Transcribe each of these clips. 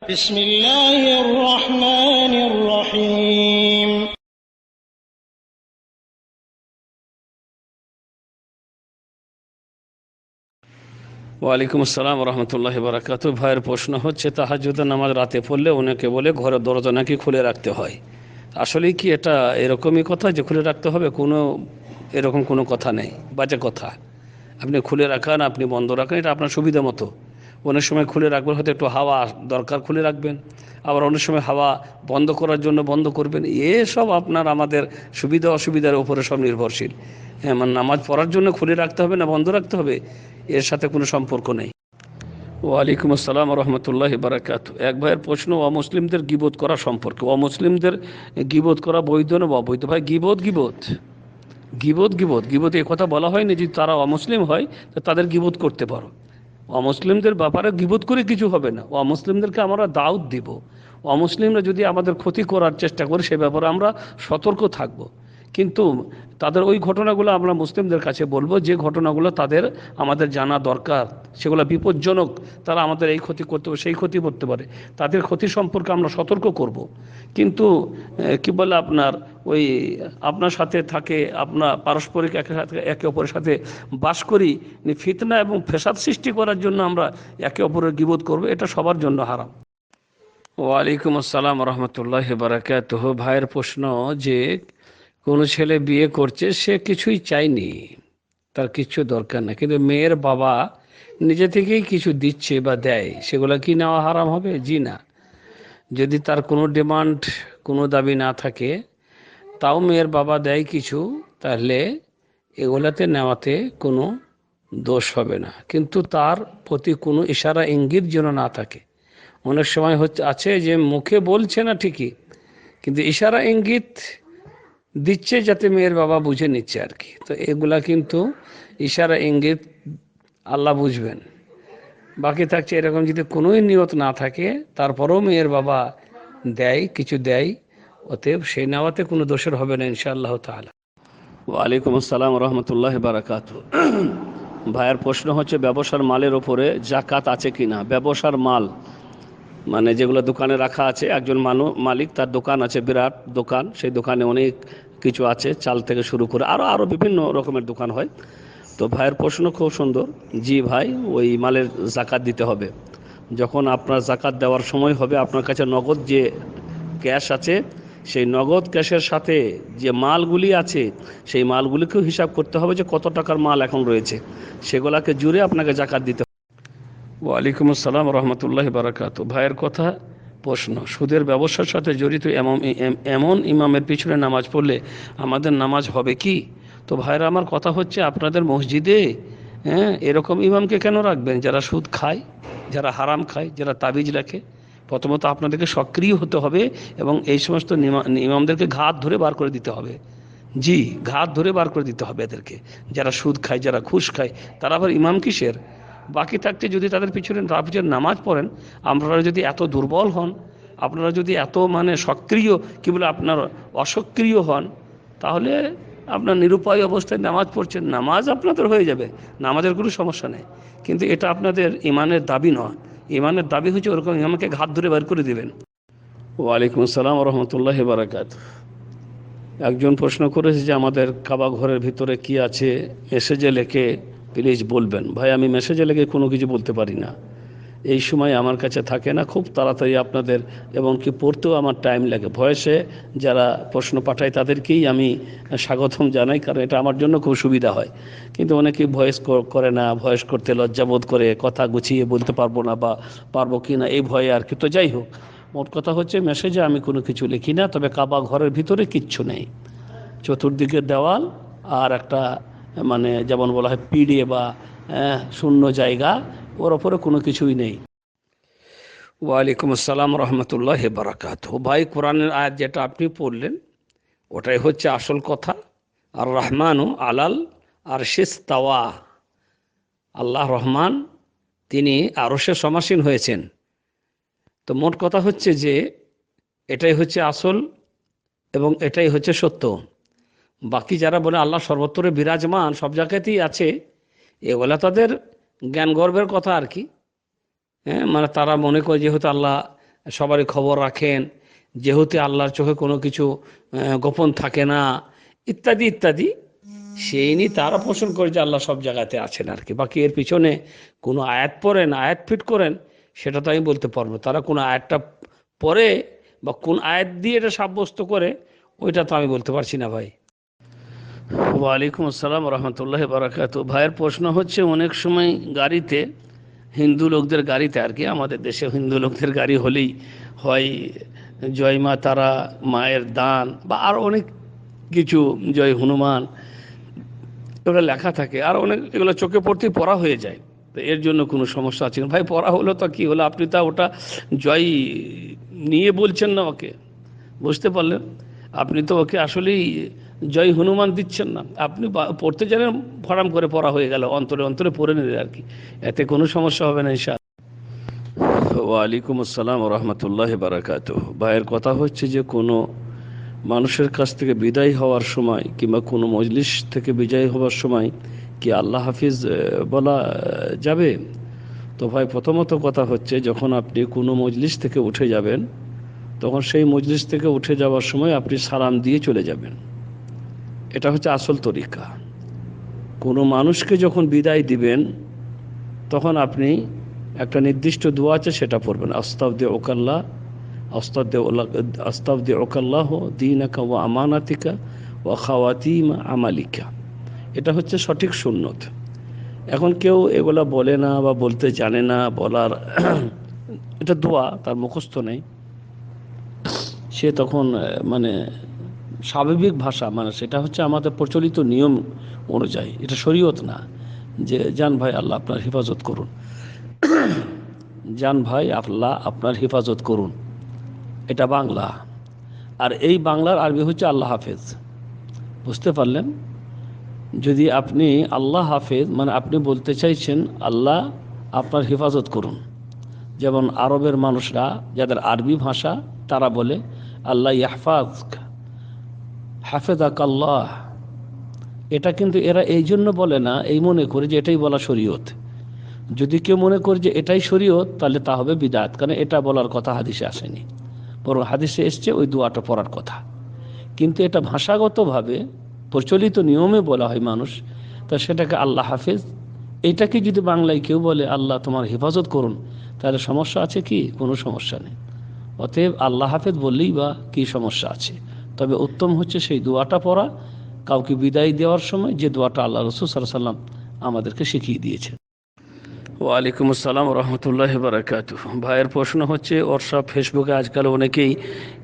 بسم الله الرحمن الرحيم ওয়ালাইকুম আসসালাম রহমতুল্লাহ বারাকাতু। ভাইয়ের প্রশ্ন হচ্ছে, তাহাজ্জুদের নামাজ রাতে পড়লে অনেকে বলে ঘরের দরজা নাকি খুলে রাখতে হয়। আসলে কি এটা এরকমই কথা যে খুলে রাখতে হবে? এরকম কোনো কথা নেই, বাজে কথা। আপনি খুলে রাখান, আপনি বন্ধ রাখেন, এটা আপনার সুবিধা মতো। অনেক সময় খুলে রাখবেন, হয়তো একটু হাওয়া দরকার খুলে রাখবেন, আবার অনেক সময় হাওয়া বন্ধ করার জন্য বন্ধ করবেন। এসব আপনার আমাদের সুবিধা অসুবিধার উপরে সব নির্ভরশীল। হ্যাঁ, মানে নামাজ পড়ার জন্য খুলে রাখতে হবে না বন্ধ রাখতে হবে, এর সাথে কোনো সম্পর্ক নেই। ওয়ালাইকুম আসসালাম রহমতুল্লাহ বারাকাত। এক ভাইয়ের প্রশ্ন, অমুসলিমদের গীবত করা সম্পর্কে। অমুসলিমদের গীবত করা বৈধ না অবৈধ? ভাই, গীবত গীবত গীবত গীবত গীবত এই কথা বলা হয়নি যে তারা অমুসলিম হয় তো তাদের গীবত করতে পারো। অমুসলিমদের ব্যাপারে গীবত করে কিছু হবে না। অমুসলিমদেরকে আমরা দাওয়াত দিব। অমুসলিমরা যদি আমাদের ক্ষতি করার চেষ্টা করে সে ব্যাপারে আমরা সতর্ক থাকব। কিন্তু তাদের ওই ঘটনাগুলো আমরা মুসলিমদের কাছে বলবো, যে ঘটনাগুলো তাদের আমাদের জানা দরকার, সেগুলো বিপজ্জনক, তারা আমাদের এই ক্ষতি করতে পারে সেই ক্ষতি করতে পারে, তাদের ক্ষতি সম্পর্কে আমরা সতর্ক করব। কিন্তু কি বলে আপনার ওই আপনার সাথে থাকে, আপনার পারস্পরিক একে অপরের সাথে বাস করি, ফিতনা এবং ফেসাদ সৃষ্টি করার জন্য আমরা একে অপরের গীবত করব, এটা সবার জন্য হারাম। ওয়ালাইকুম আসসালাম রহমতুল্লাহ বারাকাতুহু। ভাইয়ের প্রশ্ন যে কোনো ছেলে বিয়ে করছে, সে কিছুই চায়নি, তার কিছু দরকার না, কিন্তু মেয়ের বাবা নিজে থেকেই কিছু দিচ্ছে বা দেয়, সেগুলো কি নেওয়া হারাম হবে? জি না। যদি তার কোনো ডিমান্ড, কোনো দাবি না থাকে, তাও মেয়ের বাবা দেয় কিছু, তাহলে এগুলাতে নেওয়াতে কোনো দোষ হবে না, কিন্তু তার প্রতি কোনো ইশারা ইঙ্গিত যেন না থাকে। অনেক সময় আছে যে মুখে বলছে না ঠিকই, কিন্তু ইশারা ইঙ্গিত দিচ্ছে যাতে মেয়ের বাবা বুঝে নিচ্ছে আর কি। তো এগুলা কিন্তু ইশারা ইঙ্গিত আল্লাহ বুঝবেন। বাকি থাকছে এরকম যদি কোনোই নিয়ত না থাকে, তারপরেও মেয়ের বাবা দেয়, কিছু দেয়, অতএব সেই নেওয়াতে কোনো দোষের হবে না ইনশাআল্লাহ তাআলা। ওয়ালাইকুম আসসালাম রহমতুল্লাহ বারাকাত। ভাইয়ের প্রশ্ন হচ্ছে, ব্যবসার মালের ওপরে জাকাত আছে কি না? ব্যবসার মাল মানে যেগুলো দোকানে রাখা আছে, একজন মালিক, তার দোকান আছে, বিরাট দোকান, সেই দোকানে অনেক কিছু আছে, চাল থেকে শুরু করে আরও বিভিন্ন রকমের দোকান হয়। তো ভাইয়ের প্রশ্ন খুব সুন্দর। জি ভাই, ওই মালের জাকাত দিতে হবে। যখন আপনার জাকাত দেওয়ার সময় হবে, আপনার কাছে নগদ যে ক্যাশ আছে, সেই নগদ ক্যাশের সাথে যে মালগুলি আছে, সেই মালগুলিকেও হিসাব করতে হবে যে কত টাকার মাল এখন রয়েছে, সেগুলাকে জুড়ে আপনাকে জাকাত দিতে হবে। ওয়ালাইকুম আসসালাম রহমতুল্লাহ বারাকাত। ভাইয়ের কথা প্রশ্ন, সুদের ব্যবসার সাথে জড়িত এমন ইমামের পিছনে নামাজ পড়লে আমাদের নামাজ হবে কি? তো ভাইয়েরা, আমার কথা হচ্ছে, আপনাদের মসজিদে এরকম ইমামকে কেন রাখবেন যারা সুদ খায়, যারা হারাম খায়, যারা তাবিজ রাখে? প্রথমত আপনাদেরকে সক্রিয় হতে হবে এবং এই সমস্ত ইমামদেরকে ঘাত ধরে বার করে দিতে হবে। জি, ঘাত ধরে বার করে দিতে হবে এদেরকে। যারা সুদ খায়, যারা ঘুষ খায়, তারা আবার ইমাম কিসের? বাকি থাকতে যদি তাদের পিছনে নামাজ পড়েন, আপনারা যদি এত দুর্বল হন, আপনারা যদি এত মানে সক্রিয় কি বলে আপনার অসক্রিয় হন, তাহলে আপনার নিরুপায় অবস্থায় নামাজ পড়ছেন, নামাজ আপনাদের হয়ে যাবে, নামাজের কোনো সমস্যা নেই, কিন্তু এটা আপনাদের ইমানের দাবি নয়। ইমানের দাবি হচ্ছে ওরকম ইমামকে ঘাত ধরে বের করে দিবেন। ওয়ালাইকুম আসসালাম রহমতুল্লাহ বারাকাত। একজন প্রশ্ন করেছে যে আমাদের কাবা ঘরের ভিতরে কি আছে, মেসেজে লেখে প্লিজ বলবেন। ভাই, আমি মেসেজে লেখে কোনো কিছু বলতে পারি না, এই সময় আমার কাছে থাকে না, খুব তাড়াতাড়ি আপনাদের এবং কি পড়তেও আমার টাইম লাগে। ভয়েসে যারা প্রশ্ন পাঠায় তাদেরকেই আমি স্বাগতম জানাই, কারণ এটা আমার জন্য খুব সুবিধা হয়। কিন্তু অনেকেই ভয়েস করে না, ভয়েস করতে লজ্জাবোধ করে, কথা গুছিয়ে বলতে পারবো না বা পারবো কি না এই ভয়ে আর কি। তো যাই হোক, মোট কথা হচ্ছে মেসেজে আমি কোনো কিছু লিখি না, তবে কাবা ঘরের ভিতরে কিচ্ছু নেই, চতুর্দিকে দেওয়াল আর একটা মানে যেমন বলা হয় পিড়ে বা শূন্য জায়গা, ওর ওপরে কোনো কিছুই নেই। ওয়ালাইকুম আসসালাম রহমতুল্লাহ বারাকাত। ভাই, কোরআনের আয়াত যেটা আপনি পড়লেন ওটাই হচ্ছে আসল কথা। আর রহমানু আলাল আর তাওয়া, আল্লাহ রহমান, তিনি আরশে সমাসীন হয়েছেন। তো মোট কথা হচ্ছে যে এটাই হচ্ছে আসল এবং এটাই হচ্ছে সত্য। বাকি যারা বলে আল্লাহ সর্বত্র বিরাজমান, সব জায়গাতেই আছে, এগুলা তাদের জ্ঞান গর্বের কথা আর কি। হ্যাঁ, মানে তারা মনে করে যেহেতু আল্লাহ সবারই খবর রাখেন, যেহেতু আল্লাহর চোখে কোনো কিছু গোপন থাকে না, ইত্যাদি ইত্যাদি। সেই নিয়ে তারা পোষণ করে যে আল্লাহ সব জায়গাতে আছেন আর কি। বাকি এর পিছনে কোনো আয়াত পড়েন, আয়াত ফিট করেন, সেটা তো আমি বলতে পারবো। তারা কোন আয়াতটা পড়ে বা কোন আয়াত দিয়ে এটা সাব্যস্ত করে, ওইটা তো আমি বলতে পারছি না ভাই। ওয়ালাইকুম আসসালাম রহমতুল্লাহ বারাকাতু। ভাইয়ের প্রশ্ন হচ্ছে, অনেক সময় গাড়িতে, হিন্দু লোকদের গাড়িতে আর কি, আমাদের দেশে হিন্দু লোকদের গাড়ি হলেই হয় জয় মা তারা, মায়ের দান, বা আর অনেক কিছু, জয় হনুমান, এগুলো লেখা থাকে। আর অনেক এগুলো চোখে পড়তেই পড়া হয়ে যায়। তো এর জন্য কোনো সমস্যা আছে না ভাই? পড়া হলো তো কি হলো, আপনি তা ওটা জয় নিয়ে বলছেন না ওকে, বুঝতে পারলেন? আপনি তো ওকে আসলেই জয় হনুমান দিচ্ছেন না, আপনি পড়তে জানেন, ফরাম করে পড়া হয়ে গেল, অন্তরে অন্তরে পড়ে নিলে আর কি, এতে কোনো সমস্যা হবে না ইনশাআল্লাহ। ওয়ালাইকুম আসসালাম রহমতুল্লাহ বারাকাতুহ। ভাইয়ের কথা হচ্ছে যে কোনো মানুষের কাছ থেকে বিদায় হওয়ার সময় কিংবা কোনো মজলিস থেকে বিদায় হওয়ার সময় কি আল্লাহ হাফিজ বলা যাবে? তো ভাই, প্রথমত কথা হচ্ছে, যখন আপনি কোনো মজলিস থেকে উঠে যাবেন, তখন সেই মজলিস থেকে উঠে যাওয়ার সময় আপনি সালাম দিয়ে চলে যাবেন। এটা হচ্ছে আসল তরিকা। কোনো মানুষকে যখন বিদায় দিবেন, তখন আপনি একটা নির্দিষ্ট দোয়া আছে, সেটা পড়বেন। আস্তাউদিউকাল্লাহ, আস্তাউদিউকাল্লাহ দীনাকা ওয়া আমানাতিকা ওয়া খাওয়াতিম আমালিকা। এটা হচ্ছে সঠিক সুন্নত। এখন কেউ এগুলা বলে না বা বলতে জানে না, বলার এটা দোয়া তার মুখস্থ নেই, সে তখন মানে স্বাভাবিক ভাষা, মানে সেটা হচ্ছে আমাদের প্রচলিত নিয়ম অনুযায়ী, এটা শরীয়ত না যে জান ভাই আল্লাহ আপনার হেফাজত করুন, জান ভাই আল্লাহ আপনার হেফাজত করুন, এটা বাংলা। আর এই বাংলার আরবি হচ্ছে আল্লাহ হাফেজ। বুঝতে পারলেন? যদি আপনি আল্লাহ হাফেজ মানে আপনি বলতে চাইছেন আল্লাহ আপনার হেফাজত করুন, যেমন আরবের মানুষরা যাদের আরবি ভাষা, তারা বলে আল্লাহ ইয়াহফাজক, হাফেজাক আল্লাহ। এটা কিন্তু এরা এই জন্য বলে না, এই মনে করে যে এটাই বলা শরীয়ত। যদি কেউ মনে করে যে এটাই শরীয়ত, তাহলে তা হবে বিদআত, কারণ এটা বলার কথা হাদিসে আসেনি, বরং হাদিসে এসছে ওই দোয়াটা পড়ার কথা। কিন্তু এটা ভাষাগতভাবে প্রচলিত নিয়মে বলা হয় মানুষ, তা সেটাকে আল্লাহ হাফেজ। এইটাকে যদি বাংলায় কেউ বলে আল্লাহ তোমার হেফাজত করুন, তাহলে সমস্যা আছে কি? কোনো সমস্যা নেই। অতএব আল্লাহ হাফেজ বললেই বা কী সমস্যা আছে? তবে উত্তম হচ্ছে সেই দোয়াটা পড়া কাউকে বিদায় দেওয়ার সময়, যে দোয়াটা আল্লাহ রাসূল সাল্লাল্লাহু আলাইহি ওয়াসাল্লাম আমাদেরকে শিখিয়ে দিয়েছেন। ওয়ালাইকুম আসসালাম রহমতুল্লাহ বারাকাতুহ। ভাইয়ের প্রশ্ন হচ্ছে, ওর সব ফেসবুকে আজকাল অনেকেই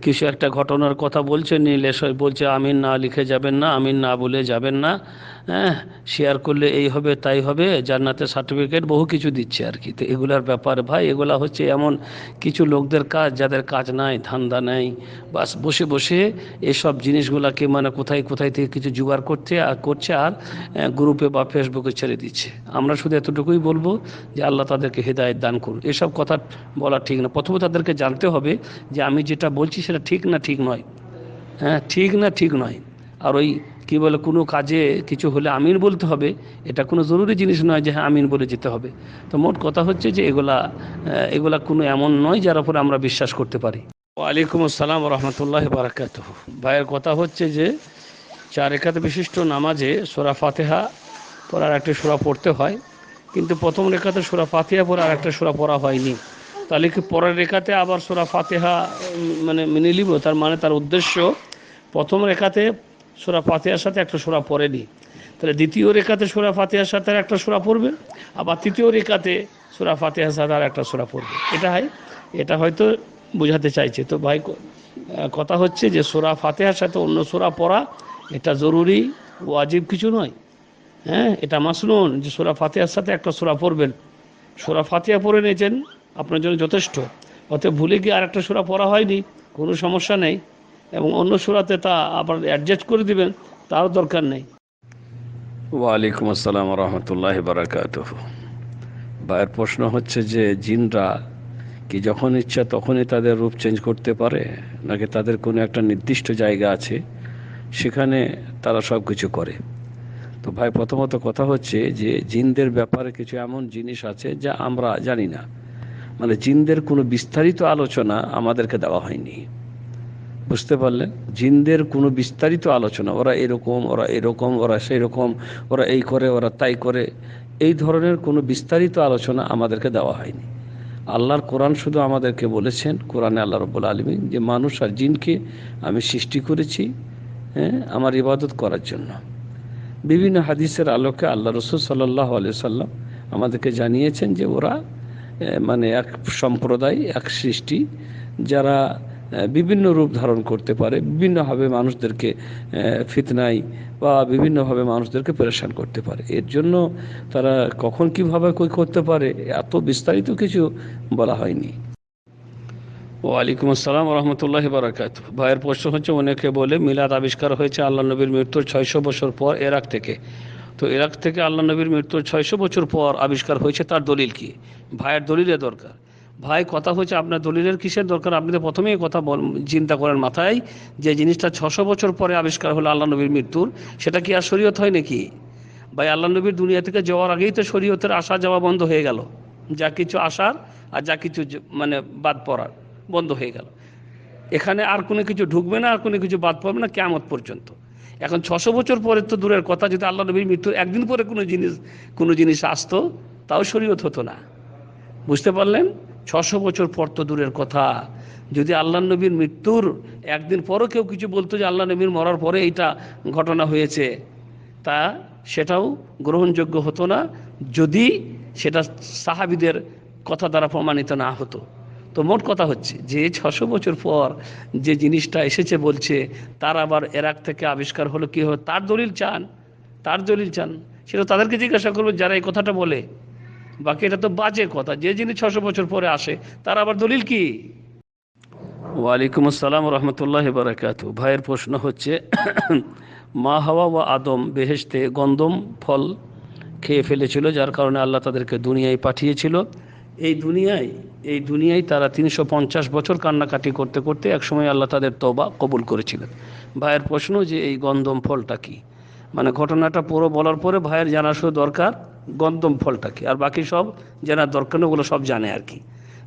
কিছু একটা ঘটনার কথা বলছে, নিলে বলছে আমিন না লিখে যাবেন না, আমিন না বলে যাবেন না, হ্যাঁ, শেয়ার করলে এই হবে তাই হবে, জান্নাতের সার্টিফিকেট, বহু কিছু দিচ্ছে আর কি। তো এগুলার ব্যাপারে ভাই, এগুলা হচ্ছে এমন কিছু লোকদের কাজ, যাদের কাজ নাই, ধান্দা নাই, বাস বসে বসে এসব জিনিসগুলোকে মানে কোথায় কোথায় থেকে কিছু জোগাড় করছে আর গ্রুপে বা ফেসবুকে ছেড়ে দিচ্ছে। আমরা শুধু এতটুকুই বলবো যে আল্লাহ তাদেরকে হেদায়েত দান করুন। এসব কথা বলা ঠিক না। প্রথমে তাদেরকে জানতে হবে যে আমি যেটা বলছি সেটা ঠিক না ঠিক নয়, হ্যাঁ, ঠিক না ঠিক নয়। আর ওই কি বলে, কোনো কাজে কিছু হলে আমিন বলতে হবে, এটা কোনো জরুরি জিনিস নয় যে হ্যাঁ আমিন বলে যেতে হবে। তো মোট কথা হচ্ছে যে এগুলা কোনো এমন নয় যার উপরে আমরা বিশ্বাস করতে পারি। ওয়ালাইকুম আসসালাম রহমতুল্লাহ বারাকাতুহ। ভাইয়ের কথা হচ্ছে যে 4 রাকাত বিশিষ্ট নামাজে সূরা ফাতিহা পড়ার একটা সূরা পড়তে হয়, কিন্তু প্রথম রেখাতে সূরা ফাতিহা পড়ে আর একটা সূরা পড়া হয়নি। তাহলে কি পরের রেখাতে আবার সূরা ফাতিহা মানে মেনে নিব? তার মানে তার উদ্দেশ্য প্রথম রেখাতে সূরা ফাতিহার সাথে একটা সূরা পড়েনি, তাহলে দ্বিতীয় রেখাতে সূরা ফাতিহার সাথে আর একটা সূরা পড়বে, আবার তৃতীয় রেখাতে সূরা ফাতিহার সাথে আর একটা সূরা পড়বে। এটা হয়তো বোঝাতে চাইছে। তো ভাই, কথা হচ্ছে যে সূরা ফাতিহার সাথে অন্য সূরা পড়া এটা জরুরি, ওয়াজিব কিছু নয়। হ্যাঁ, এটা মাসনুন যে সূরা ফাতিহার সাথে একটা সূরা পড়বেন। সূরা ফাতিহা পড়ে নিয়েছেন, আপনার জন্য যথেষ্ট। অতএব ভুলে গিয়ে আর একটা সূরা পড়া হয়নি, কোনো সমস্যা নেই, এবং অন্য সূরাতে তা আবার অ্যাডজাস্ট করে দিবেন, তার দরকার নেই। ওয়ালাইকুম আসসালাম রহমতুল্লাহ বারাকাতুহু। ভাইয়ের প্রশ্ন হচ্ছে যে জিনরা কি যখন ইচ্ছা তখনই তাদের রূপ চেঞ্জ করতে পারে, নাকি তাদের কোনো একটা নির্দিষ্ট জায়গা আছে সেখানে তারা সব কিছু করে? তো ভাই, প্রথমত কথা হচ্ছে যে জিনদের ব্যাপারে কিছু এমন জিনিস আছে যা আমরা জানি না। মানে জিনদের কোনো বিস্তারিত আলোচনা আমাদেরকে দেওয়া হয়নি। বুঝতে পারলেন? জিনদের কোনো বিস্তারিত আলোচনা, ওরা এরকম, ওরা এরকম, ওরা সেই রকম, ওরা এই করে, ওরা তাই করে, এই ধরনের কোনো বিস্তারিত আলোচনা আমাদেরকে দেওয়া হয়নি। আল্লাহর কোরআন শুধু আমাদেরকে বলেছেন, কোরআনে আল্লাহ রাব্বুল আলামিন, যে মানুষ আর জিনকে আমি সৃষ্টি করেছি আমার ইবাদত করার জন্য। বিভিন্ন হাদিসের আলোকে আল্লাহ রাসূল সাল্লাল্লাহু আলাইহি সাল্লাম আমাদেরকে জানিয়েছেন যে ওরা মানে এক সম্প্রদায়, এক সৃষ্টি, যারা বিভিন্ন রূপ ধারণ করতে পারে, বিভিন্নভাবে মানুষদেরকে ফিতনায় বা বিভিন্নভাবে মানুষদেরকে পেরেশান করতে পারে। এর জন্য তারা কখন কীভাবে করতে পারে এত বিস্তারিত কিছু বলা হয়নি। ওয়ালাইকুম আসসালাম রহমতুল্লাহি বারাকাতুহু। ভাইয়ের প্রশ্ন হচ্ছে, অনেকে বলে মিলাদ আবিষ্কার হয়েছে আল্লাহ নবীর মৃত্যুর 600 বছর পর ইরাক থেকে। তো ইরাক থেকে আল্লাহ নবীর মৃত্যুর 600 বছর পর আবিষ্কার হয়েছে, তার দলিল কি? ভাইয়ের দলিলের দরকার। ভাই, কথা হচ্ছে আপনার দলিলের কিসের দরকার? আপনি তো প্রথমেই কথা চিন্তা করেন মাথায়, যে জিনিসটা 600 বছর পরে আবিষ্কার হলো আল্লাহ নবীর মৃত্যুর, সেটা কি আর শরীয়ত হয় নাকি? ভাই, আল্লাহ নবীর দুনিয়া থেকে যাওয়ার আগেই তো শরীয়তের আসা যাওয়া বন্ধ হয়ে গেল। যা কিছু আসার আর যা কিছু মানে বাদ পড়ার বন্ধ হয়ে গেল। এখানে আর কোনো কিছু ঢুকবে না, আর কোনো কিছু বাদ পড়বে না কিয়ামত পর্যন্ত। এখন 600 বছর পরে তো দূরের কথা, যদি আল্লাহ নবীর মৃত্যুর একদিন পরে কোনো জিনিস আসতো, তাও শরীয়ত হতো না। বুঝতে পারলেন? 600 বছর পর তো দূরের কথা, যদি আল্লাহ নবীর মৃত্যুর একদিন পরও কেউ কিছু বলতো যে আল্লাহ নবীর মরার পরে এইটা ঘটনা হয়েছে, তা সেটাও গ্রহণযোগ্য হতো না, যদি সেটা সাহাবীদের কথা দ্বারা প্রমাণিত না হতো। তো মোট কথা হচ্ছে যে 600 বছর পর যে জিনিসটা এসেছে বলছে, তার আবার ইরাক থেকে আবিষ্কার হলো, কি হবে তার দলিল চান, তার দলিল চান, সেটা তাদেরকে জিজ্ঞাসা করবে যারা এই কথাটা বলে। বাকি এটা তো বাজে কথা, যে জিনিস 600 বছর পরে আসে তার আবার দলিল কি? ওয়ালাইকুম আসসালাম রহমতুল্লাহি বারাকাতুহু। ভাইয়ের প্রশ্ন হচ্ছে, মা হাওয়া ও আদম বেহেশতে গন্ধম ফল খেয়ে ফেলেছিল, যার কারণে আল্লাহ তাদেরকে দুনিয়ায় পাঠিয়েছিল। এই দুনিয়ায় তারা 350 বছর কান্নাকাটি করতে করতে একসময় আল্লাহ তাদের তওবা কবুল করেছিলেন। ভাইয়ের প্রশ্ন যে এই গন্ধম ফলটা কি? মানে ঘটনাটা পুরো বলার পরে ভাইয়ের জানা শুধু দরকার গন্ধম ফলটা কি, আর বাকি সব জানার দরকার নেই, ওগুলো সব জানে আর কি।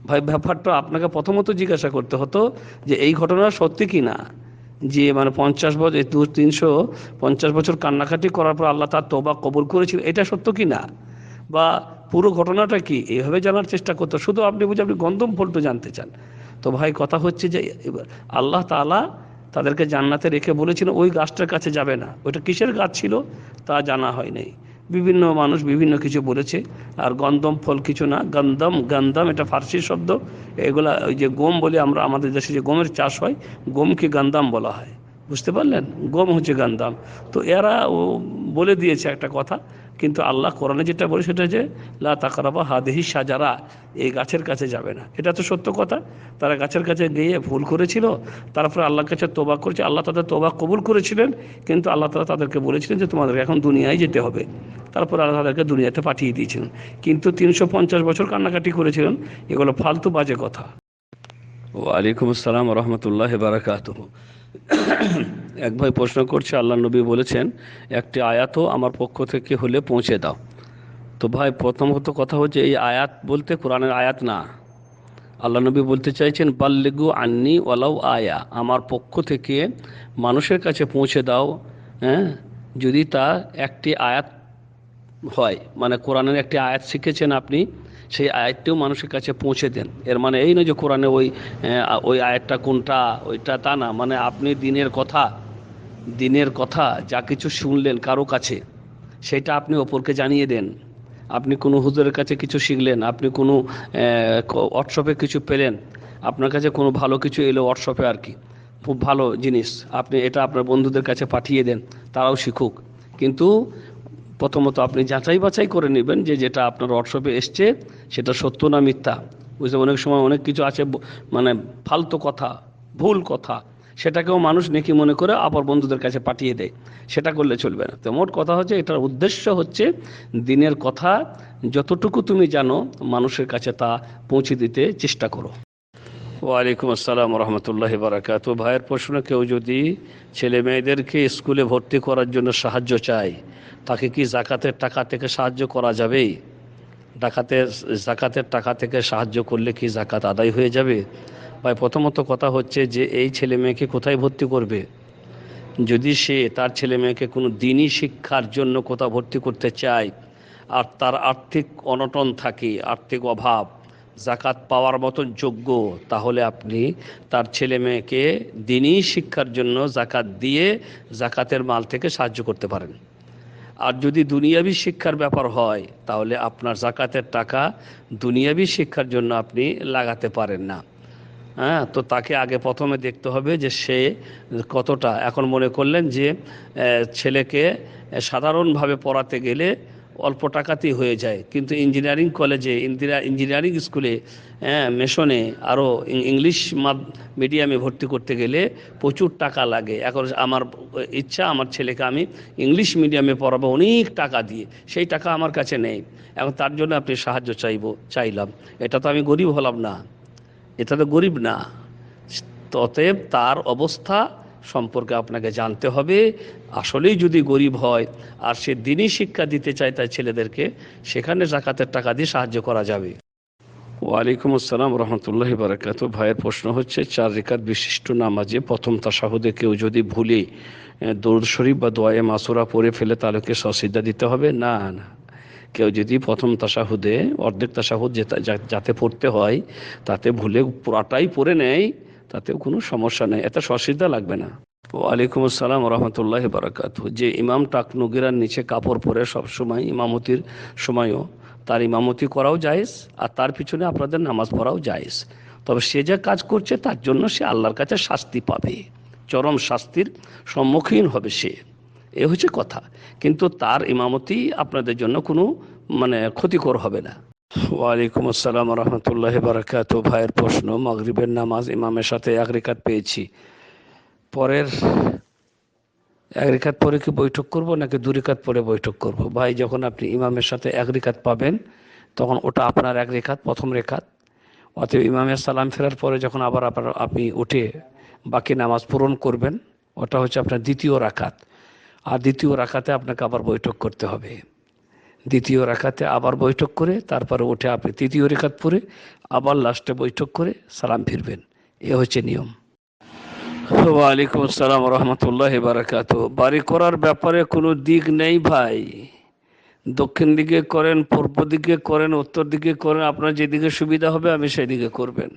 ভাই, ব্যাপারটা আপনাকে প্রথমত জিজ্ঞাসা করতে হতো যে এই ঘটনা সত্যি কি না, যে মানে 50 বছর 350 বছর কান্নাকাটি করার পর আল্লাহ তার তওবা কবুল করেছিল, এটা সত্য কি না, বা পুরো ঘটনাটা কি, এইভাবে জানার চেষ্টা করতো। শুধু আপনি গন্ধম ফলটা জানতে চান। তো ভাই, কথা হচ্ছে যে আল্লাহ তাআলা তাদেরকে জান্নাতে রেখে বলেছিলেন ওই গাছটার কাছে যাবে না। ওইটা কিসের গাছ ছিল তা জানা হয় নাই, বিভিন্ন মানুষ বিভিন্ন কিছু বলেছে। আর গন্ধম ফল কিছু না, গন্ধম এটা ফার্সি শব্দ। এগুলা ওই যে গম বলে আমরা, আমাদের দেশে যে গমের চাষ হয়, গমকে গন্ধাম বলা হয়। বুঝতে পারলেন? গম হচ্ছে গন্ধাম। তো এরা বলে দিয়েছে একটা কথা, কিন্তু আল্লাহ কোরআনে যেটা বলে সেটা যে লা তাকরাবা হাদিহি শাজারা, এই গাছের কাছে যাবে না। এটা তো সত্য কথা। তারা গাছের কাছে গিয়ে ভুল করেছিল, তারপরে আল্লাহর কাছে তওবা করেছে, আল্লাহ তাদের তওবা কবুল করেছিলেন। কিন্তু আল্লাহ তাআলা তাদেরকে বলেছিলেন যে তোমাদেরকে এখন দুনিয়ায় যেতে হবে। তারপর আল্লাহ তাদেরকে দুনিয়াতে পাঠিয়ে দিয়েছিলেন। কিন্তু 350 বছর কান্নাকাটি করেছিলেন, এগুলো ফালতু বাজে কথা। ওয়ালাইকুম আসসালাম রহমতুল্লাহি বারাকাতুহু। এক ভাই প্রশ্ন করছে, আল্লাহ নবী বলেছেন একটি আয়াতও আমার পক্ষ থেকে হলে পৌঁছে দাও। তো ভাই, প্রথমত কথা হচ্ছে এই আয়াত বলতে কোরআনের আয়াত না। আল্লাহ নবী বলতে চাইছেন বাল্লিগু আন্নি ওয়ালাউ আয়া, আমার পক্ষ থেকে মানুষের কাছে পৌঁছে দাও, যদি তা একটি আয়াত হয়। মানে কোরআনের একটি আয়াত শিখেছেন আপনি, সেই আয়াতটিও মানুষের কাছে পৌঁছে দেন। এর মানে এই নয় যে কোরআনে ওই আয়াতটা কোনটা ওইটা তা না। মানে আপনি দিনের কথা যা কিছু শুনলেন কারো কাছে, সেটা আপনি অপরকে জানিয়ে দেন। আপনি কোনো হুজুরের কাছে কিছু শিখলেন, আপনি কোনো হোয়াটসঅ্যাপে কিছু পেলেন, আপনার কাছে কোনো ভালো কিছু এলো হোয়াটসঅ্যাপে আর কি, খুব ভালো জিনিস, আপনি এটা আপনার বন্ধুদের কাছে পাঠিয়ে দেন, তারাও শিখুক। কিন্তু প্রথমত আপনি যাচাই বাছাই করে নেবেন যে যেটা আপনার হোয়াটসঅ্যাপে এসছে সেটা সত্য না মিথ্যা। বুঝতে, অনেক সময় অনেক কিছু আছে মানে ফালতু কথা, ভুল কথা, সেটাকেও মানুষ নেকি মনে করে আবার বন্ধুদের কাছে পাঠিয়ে দেয়। সেটা করলে চলবে না। তো মোট কথা হচ্ছে, এটার উদ্দেশ্য হচ্ছে দিনের কথা যতটুকু তুমি জানো মানুষের কাছে তা পৌঁছে দিতে চেষ্টা করো। ওয়ালাইকুম আসসালাম রহমতুল্লাহি বারাকাতুহু। ভাইয়ের প্রশ্ন, কেউ যদি ছেলে মেয়েদেরকে স্কুলে ভর্তি করার জন্য সাহায্য চায়, তাকে কি যাকাতের টাকা থেকে সাহায্য করা যাবে? জাকাতের টাকা থেকে সাহায্য করলে কি জাকাত আদায় হয়ে যাবে? ভাই, প্রথমত কথা হচ্ছে যে এই ছেলে মেয়েকে কোথায় ভর্তি করবে? যদি সে তার ছেলে মেয়েকে কোনো দিনই শিক্ষার জন্য কোথাও ভর্তি করতে চায়, আর তার আর্থিক অনটন থাকে, আর্থিক অভাব, জাকাত পাওয়ার মতন যোগ্য, তাহলে আপনি তার ছেলে মেয়েকে দিনই শিক্ষার জন্য জাকাত দিয়ে জাকাতের মাল থেকে সাহায্য করতে পারেন। আর যদি দুনিয়াবি শিক্ষার ব্যাপার হয়, তাহলে আপনার জাকাতের টাকা দুনিয়াবি শিক্ষার জন্য আপনি লাগাতে পারেন না। হ্যাঁ, তো তাকে আগে প্রথমে দেখতে হবে যে সে কতটা, এখন মনে করলেন যে ছেলেকে সাধারণভাবে পড়াতে গেলে অল্প টাকাতেই হয়ে যায়, কিন্তু ইঞ্জিনিয়ারিং কলেজে, ইঞ্জিনিয়ারিং স্কুলে, মিশনে, আরও ইংলিশ মিডিয়ামে ভর্তি করতে গেলে প্রচুর টাকা লাগে। এখন আমার ইচ্ছা, আমার ছেলেকে আমি ইংলিশ মিডিয়ামে পড়াবো অনেক টাকা দিয়ে, সেই টাকা আমার কাছে নেই। এখন তার জন্য আপনি সাহায্য চাইলাম, এটা তো আমি গরিব হলাম না, এটা তো গরিব না। অতএব তার অবস্থা সম্পর্কে আপনাকে জানতে হবে। আসলেই যদি গরিব হয় আর সে দিনই শিক্ষা দিতে চায় তার ছেলেদেরকে, সেখানে জাকাতের টাকা দিয়ে সাহায্য করা যাবে। ওয়ালাইকুম আসসালাম রহমতুল্লাহি বারাকাতুহু। ভাইয়ের প্রশ্ন হচ্ছে, 4 রাকাত বিশিষ্ট নামাজে প্রথম তাশাহুদে কেউ যদি ভুলে দরুদ শরীফ বা দোয়ায়ে মাসুরা পড়ে ফেলে, তাহলে কি সজদা দিতে হবে? না, না। কেউ যদি প্রথম তাশাহুদে অর্ধেক তাশাহুদ যাতে পড়তে হয় তাতে ভুলে পুরাটাই পড়ে নেয়, তাতেও কোনো সমস্যা নেই, এতে সজদা লাগবে না। ওয়ালাইকুম আসসালাম রহমতুল্লাহি বারাকাতুহু। যে ইমাম টাকনুগিরার নিচে কাপড় পরে সবসময় ইমামতির সময়ও, তার ইমামতি করাও জায়েজ, আর তার পিছনে আপনাদের নামাজ পড়াও জায়েজ। তবে সে যে কাজ করছে তার জন্য সে আল্লাহর কাছে শাস্তি পাবে, চরম শাস্তির সম্মুখীন হবে সে, এ হচ্ছে কথা। কিন্তু তার ইমামতি আপনাদের জন্য কোনো ক্ষতিকর হবে না। ওয়ালাইকুম আসসালাম রহমতুল্লাহি বারাকাতুহু। ভাইয়ের প্রশ্ন, মাগরিবের নামাজ ইমামের সাথে 1 রাকাত পেয়েছি, পরের 1 রাকাত পরে কি বৈঠক করব নাকি 2 রাকাত পরে বৈঠক করব? ভাই, যখন আপনি ইমামের সাথে 1 রাকাত পাবেন, তখন ওটা আপনার 1 রাকাত, প্রথম রাকাত। অতএব ইমামের সালাম ফেরার পরে যখন আবার আপনি উঠে বাকি নামাজ পূরণ করবেন, ওটা হচ্ছে আপনার 2য় রাকাত। আর 2য় রাকাতে আপনাকে আবার বৈঠক করতে হবে। 2য় রাকাতে আবার বৈঠক করে তারপরে উঠে আপনি 3য় রাকাত পড়ে আবার লাস্টে বৈঠক করে সালাম ফিরবেন, এ হচ্ছে নিয়ম। ওয়ালাইকুম আসসালাম রহমতুল্লাহি বারাকাতুহু। বাড়ি করার ব্যাপারে কোনো দিক নেই ভাই, দক্ষিণ দিকে করেন, পূর্ব দিকে করেন, উত্তর দিকে করেন, আপনার যেদিকে সুবিধা হবে আপনি সেদিকে করবেন,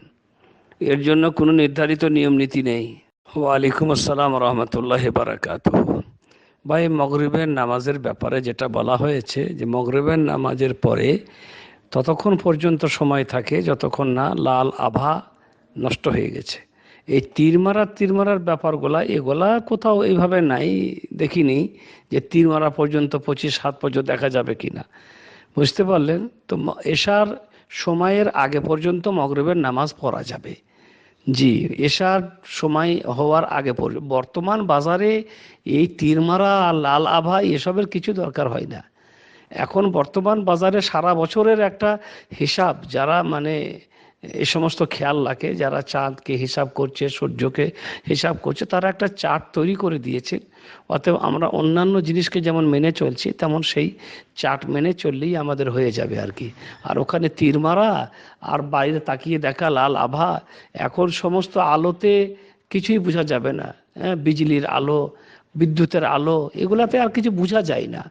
এর জন্য কোনো নির্ধারিত নিয়ম নীতি নেই। ওয়ালাইকুম আসসালাম রহমতুল্লাহি বারাকাতুহু। ভাই, মাগরিবের নামাজের ব্যাপারে যেটা বলা হয়েছে যে মাগরিবের নামাজের পরে ততক্ষণ পর্যন্ত সময় থাকে যতক্ষণ না লাল আভা নষ্ট হয়ে গেছে। এই তীর মারার ব্যাপারগুলা, এগুলা কোথাও এইভাবে নাই, দেখিনি যে তীর মারা পর্যন্ত 25 হাত পর্যন্ত দেখা যাবে কিনা, বুঝতে পারলেন তো? এশার সময়ের আগে পর্যন্ত মাগরিবের নামাজ পড়া যাবে। জি, এশার সময় হওয়ার আগে বর্তমান বাজারে এই তীর মারা আর লাল আভা এসবের কিছু দরকার হয় না। এখন বর্তমান বাজারে সারা বছরের একটা হিসাব, যারা এই সমস্ত খেয়াল রাখে, যারা চাঁদকে হিসাব করছে, সূর্যকে হিসাব করছে, তারা একটা চার্ট তৈরি করে দিয়েছে। অতএব আমরা অন্যান্য জিনিসকে যেমন মেনে চলছি, তেমন সেই চার্ট মেনে চললেই আমাদের হয়ে যাবে আর কি। আর ওখানে তীর মারা আর বাইরে তাকিয়ে দেখা লাল আভা, এখন সমস্ত আলোতে কিছুই বোঝা যাবে না। হ্যাঁ, বিজলির আলো, বিদ্যুতের আলো, এগুলাতে আর কিছু বোঝা যায় না।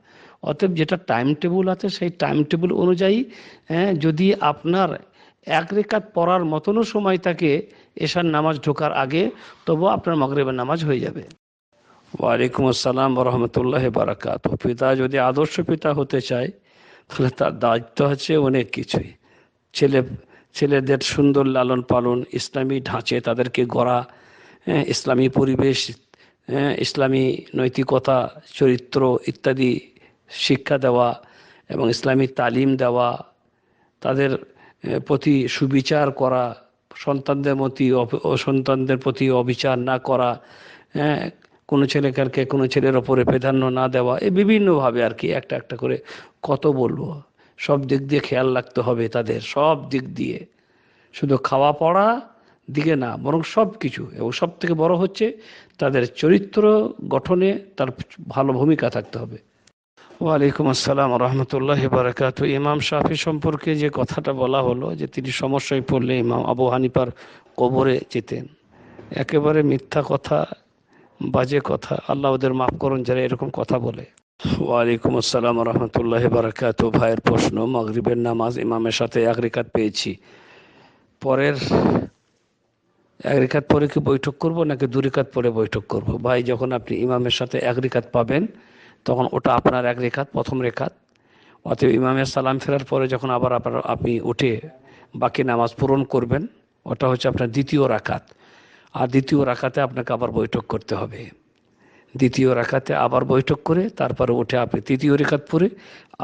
অতএব যেটা টাইম টেবিল আছে সেই টাইম টেবিল অনুযায়ী, যদি আপনার 1 রাকাত পড়ার মতনও সময় থাকে এশার নামাজ ঢোকার আগে, তবু আপনার মাগরিবের নামাজ হয়ে যাবে। ওয়ালাইকুম আসসালাম রহমতুল্লাহি বারাকাতুহু। পিতা যদি আদর্শ পিতা হতে চায়, তাহলে তার দায়িত্ব হচ্ছে অনেক কিছুই। ছেলেদের সুন্দর লালন পালন, ইসলামী ঢাঁচে তাদেরকে গড়া, ইসলামী পরিবেশ, ইসলামী নৈতিকতা, চরিত্র ইত্যাদি শিক্ষা দেওয়া এবং ইসলামী তালিম দেওয়া, তাদের প্রতি সুবিচার করা, সন্তানদের প্রতি অবিচার না করা, কোনো ছেলেকে কোনো ছেলের ওপরে প্রাধান্য না দেওয়া, এই বিভিন্নভাবে আর কি, একটা একটা করে কত বলবো, সব দিক দিয়ে খেয়াল রাখতে হবে তাদের, সব দিক দিয়ে, শুধু খাওয়া পড়া দিকে না, বরং সব কিছু। এবং সব থেকে বড় হচ্ছে তাদের চরিত্র গঠনে তার ভালো ভূমিকা থাকতে হবে। ওয়ালাইকুম আসসালাম রহমতুল্লাহি বারাকাত। ইমাম শাফি সম্পর্কে যে কথাটা বলা হলো যে তিনি সমস্যায় পড়লে ইমাম আবু হানিফার কবরে যেতেন, একেবারে মিথ্যা কথা, বাজে কথা। আল্লাহ ওদের মাফ করুন যারা এরকম কথা বলে। ওয়ালাইকুম আসসালাম রহমতুল্লাহি বারাকাত। ভাইয়ের প্রশ্ন, মাগরিবের নামাজ ইমামের সাথে এক রিকাত পেয়েছি, পরের এক রিকাত পরে কি বৈঠক করব নাকি দু রিকাত পরে বৈঠক করব? ভাই, যখন আপনি ইমামের সাথে এক রিকাত পাবেন তখন ওটা আপনার এক রেখাত, প্রথম রেখাত। অতএব ইমামের সালাম ফেরার পরে যখন আবার আপনি উঠে বাকি নামাজ পূরণ করবেন, ওটা হচ্ছে আপনার দ্বিতীয় রাকাত। আর দ্বিতীয় রাকাতে আপনাকে আবার বৈঠক করতে হবে। দ্বিতীয় রাকাতে আবার বৈঠক করে তারপরে উঠে আপনি তৃতীয় রেখাত পরে